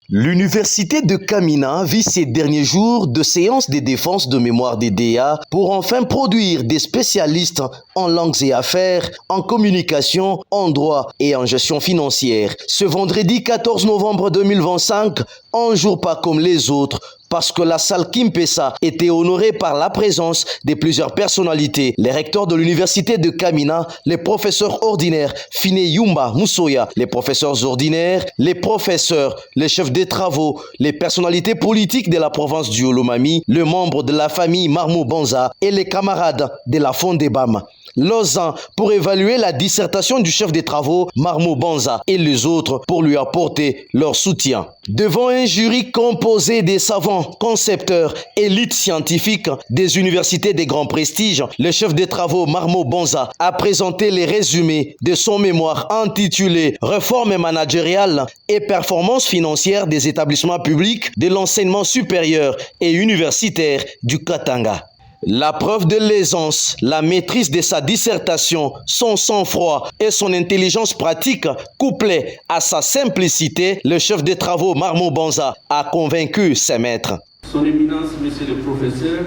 L'université de Kamina vit ces derniers jours de séances de défense de mémoire des DA pour enfin produire des spécialistes en langues et affaires, en communication, en droit et en gestion financière. Ce vendredi 14 novembre 2025, un jour pas comme les autres, parce que la salle Kimpesa était honorée par la présence de plusieurs personnalités. Les recteurs de l'université de Kamina, les professeurs ordinaires Fine Yumba Moussoya, les professeurs ordinaires, les professeurs, les chefs des travaux, les personnalités politiques de la province du Olomami, les membres de la famille Marmo Banza et les camarades de la Fondebam. Lausanne pour évaluer la dissertation du chef des travaux Marmo Banza et les autres pour lui apporter leur soutien. Devant un jury composé des savants, concepteurs, élites scientifiques des universités de grand prestige, le chef des travaux Marmo Banza a présenté les résumés de son mémoire intitulé « Réforme managériale et performance financière des établissements publics de l'enseignement supérieur et universitaire du Katanga ». La preuve de l'aisance, la maîtrise de sa dissertation, son sang-froid et son intelligence pratique, couplée à sa simplicité, le chef des travaux Marmo Banza a convaincu ses maîtres. Son Éminence, Monsieur le Professeur,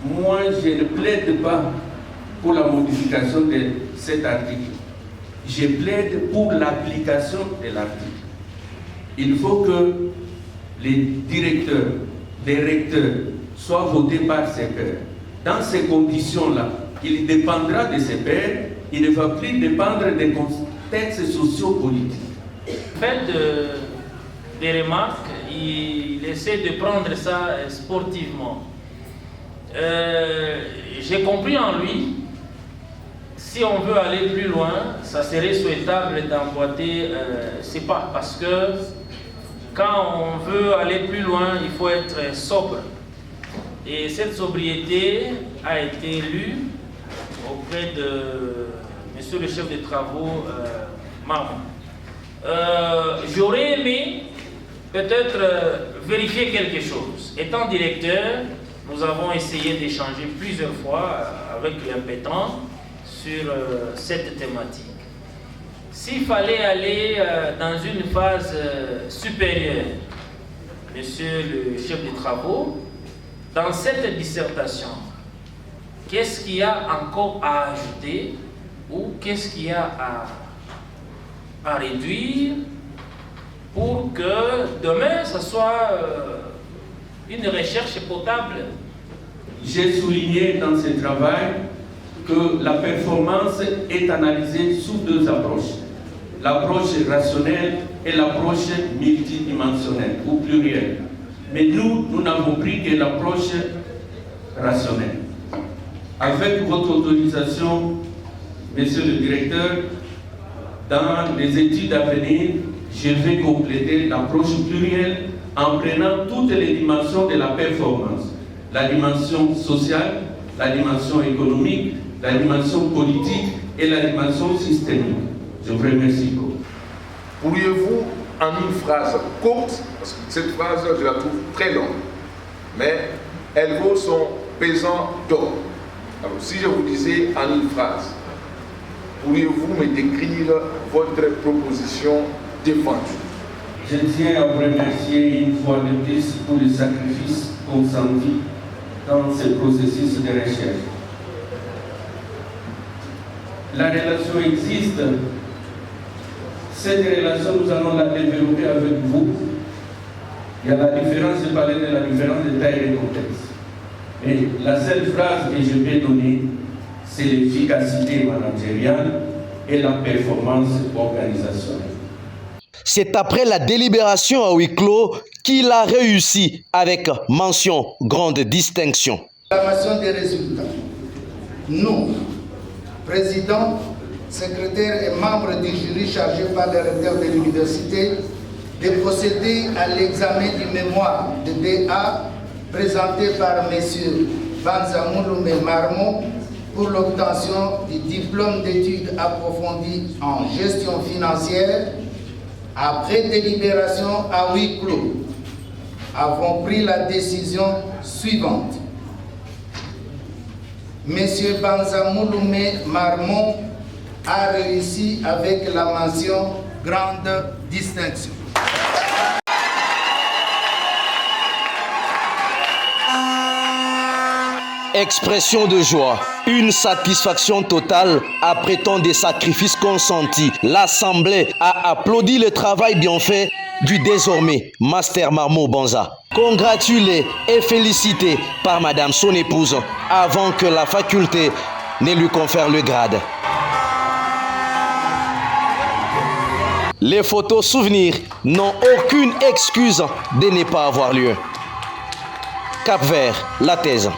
moi je ne plaide pas pour la modification de cet article. Je plaide pour l'application de l'article. Il faut que les directeurs, les recteurs, soit voté par ses pairs. Dans ces conditions-là, il dépendra de ses pairs, il ne va plus dépendre des contextes sociopolitiques. Fait des remarques, il essaie de prendre ça sportivement. J'ai compris en lui, si on veut aller plus loin, ça serait souhaitable d'emboîter ses pas, parce que quand on veut aller plus loin, il faut être sobre. Et cette sobriété a été lue auprès de monsieur le chef des travaux, Marmo. J'aurais aimé peut-être vérifier quelque chose. Étant directeur, nous avons essayé d'échanger plusieurs fois avec l'impétent sur cette thématique. S'il fallait aller dans une phase supérieure, monsieur le chef des travaux, dans cette dissertation, qu'est-ce qu'il y a encore à ajouter ou qu'est-ce qu'il y a à réduire pour que demain, ce soit une recherche potable? J'ai souligné dans ce travail que la performance est analysée sous deux approches. L'approche rationnelle et l'approche multidimensionnelle ou plurielle. Mais nous n'avons pris que l'approche rationnelle. Avec votre autorisation, monsieur le directeur, dans les études à venir, je vais compléter l'approche plurielle en prenant toutes les dimensions de la performance. La dimension sociale, la dimension économique, la dimension politique et la dimension systémique. Je vous remercie beaucoup. Pourriez-vous, en une phrase courte, parce que cette phrase, je la trouve très longue, mais elle vaut son pesant d'or. Alors, si je vous disais en une phrase, pourriez-vous me décrire votre proposition défendue? Je tiens à vous remercier une fois de plus pour les sacrifices consentis dans ce processus de recherche. La relation existe. Cette relation, nous allons la développer avec vous. Il y a la différence, je parlais de la différence de taille et de contexte. Et la seule phrase que je vais donner, c'est l'efficacité managériale et la performance organisationnelle. C'est après la délibération à huis clos qu'il a réussi avec mention grande distinction. L'acclamation des résultats. Nous, président, secrétaire et membre du jury chargé par le recteur de l'université, de procéder à l'examen du mémoire de DA présenté par M. Banza Mouloumé Marmo pour l'obtention du diplôme d'études approfondies en gestion financière. Après délibération à huis clos, avons pris la décision suivante. M. Banza Mouloumé Marmo a réussi avec la mention grande distinction. Expression de joie, une satisfaction totale après tant de sacrifices consentis. L'Assemblée a applaudi le travail bien fait du désormais Master Marmot Banza. Congratulé et félicité par Madame son épouse avant que la faculté ne lui confère le grade. Les photos souvenirs n'ont aucune excuse de ne pas avoir lieu. Cap-Vert, la thèse.